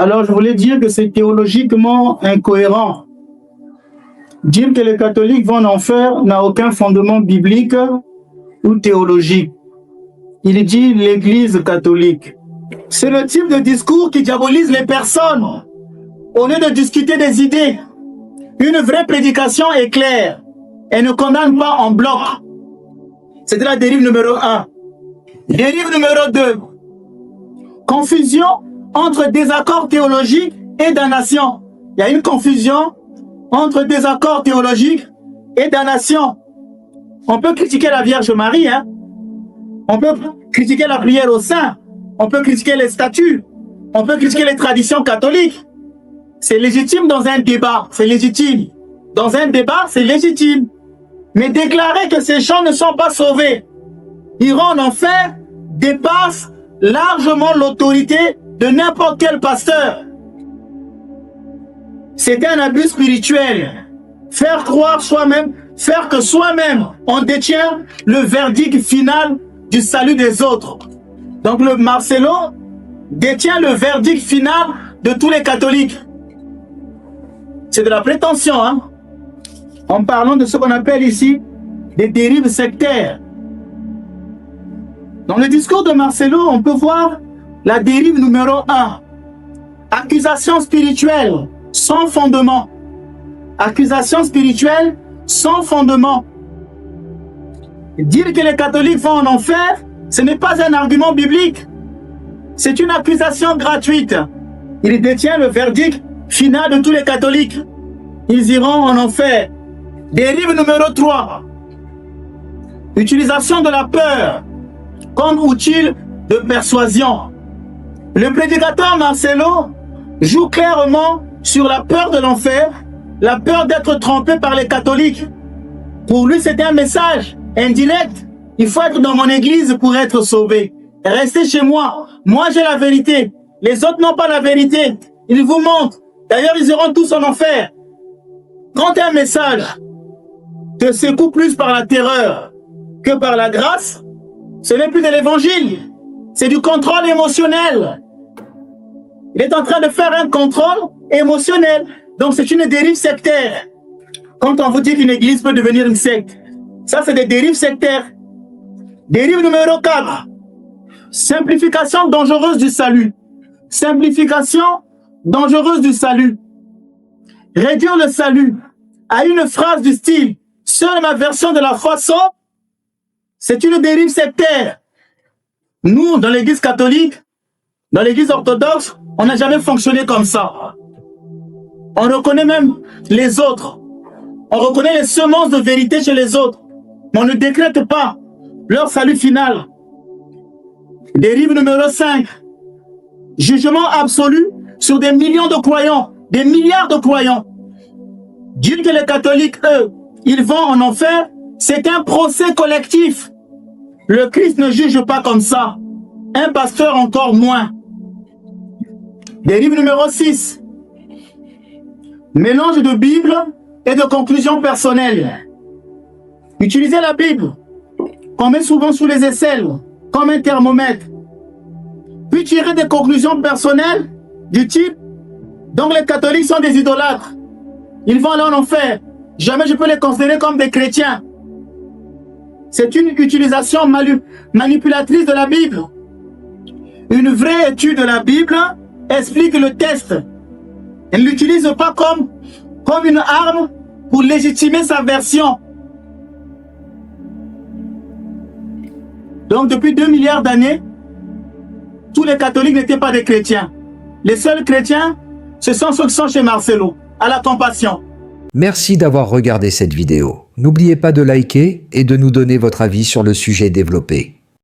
Alors, je voulais dire que c'est théologiquement incohérent. Dire que les catholiques vont en enfer n'a aucun fondement biblique ou théologique. Il dit l'Église catholique. C'est le type de discours qui diabolise les personnes au lieu de discuter des idées. Une vraie prédication est claire. Elle ne condamne pas en bloc. C'était la dérive numéro 1. Dérive numéro 2. Confusion entre désaccord théologique et damnation. Il y a une confusion entre désaccord théologique et damnation. On peut critiquer la Vierge Marie, hein? On peut critiquer la prière au sein. On peut critiquer les statuts. On peut critiquer les traditions catholiques. C'est légitime dans un débat. C'est légitime. Dans un débat, c'est légitime. Mais déclarer que ces gens ne sont pas sauvés, iront en enfer, dépasse largement l'autorité de n'importe quel pasteur. C'est un abus spirituel. Faire croire soi-même, faire que soi-même, on détient le verdict final du salut des autres. Donc le Marcelo détient le verdict final de tous les catholiques. C'est de la prétention, hein? En parlant de ce qu'on appelle ici des dérives sectaires. Dans le discours de Marcelo, on peut voir la dérive numéro 1. Accusation spirituelle sans fondement. Accusation spirituelle sans fondement. Dire que les catholiques vont en enfer, ce n'est pas un argument biblique. C'est une accusation gratuite. Il détient le verdict final de tous les catholiques. Ils iront en enfer. Dérive numéro 3. Utilisation de la peur comme outil de persuasion. Le prédicateur Marcelo joue clairement sur la peur de l'enfer, la peur d'être trompé par les catholiques. Pour lui, c'était un message indirect. Il faut être dans mon église pour être sauvé. Restez chez moi. Moi, j'ai la vérité. Les autres n'ont pas la vérité. Ils vous mentent. D'ailleurs, ils iront tous en enfer. Quand un message te secoue plus par la terreur que par la grâce, ce n'est plus de l'évangile. C'est du contrôle émotionnel. Il est en train de faire un contrôle émotionnel. Donc, c'est une dérive sectaire. Quand on vous dit qu'une église peut devenir une secte, ça, c'est des dérives sectaires. Dérive numéro 4. Simplification dangereuse du salut. Simplification dangereuse du salut. Réduire le salut à une phrase du style « Seule ma version de la foi sauve », c'est une dérive sectaire. Nous, dans l'église catholique, dans l'église orthodoxe, on n'a jamais fonctionné comme ça. On reconnaît même les autres. On reconnaît les semences de vérité chez les autres. Mais on ne décrète pas leur salut final. Dérive numéro 5. Jugement absolu sur des millions de croyants, des milliards de croyants. Dire que les catholiques, eux, ils vont en enfer, c'est un procès collectif. Le Christ ne juge pas comme ça. Un pasteur encore moins. Dérive numéro 6. Mélange de Bible et de conclusions personnelles. Utiliser la Bible qu'on met souvent sous les aisselles, comme un thermomètre. Puis tirer des conclusions personnelles du type « Donc les catholiques sont des idolâtres. Ils vont aller en enfer. Jamais je peux les considérer comme des chrétiens. » C'est une utilisation manipulatrice de la Bible. Une vraie étude de la Bible explique le texte. Elle ne l'utilise pas comme une arme pour légitimer sa version. Donc depuis 2 milliards d'années, tous les catholiques n'étaient pas des chrétiens. Les seuls chrétiens, ce sont ceux qui sont chez Marcelo, à la Compassion. Merci d'avoir regardé cette vidéo. N'oubliez pas de liker et de nous donner votre avis sur le sujet développé.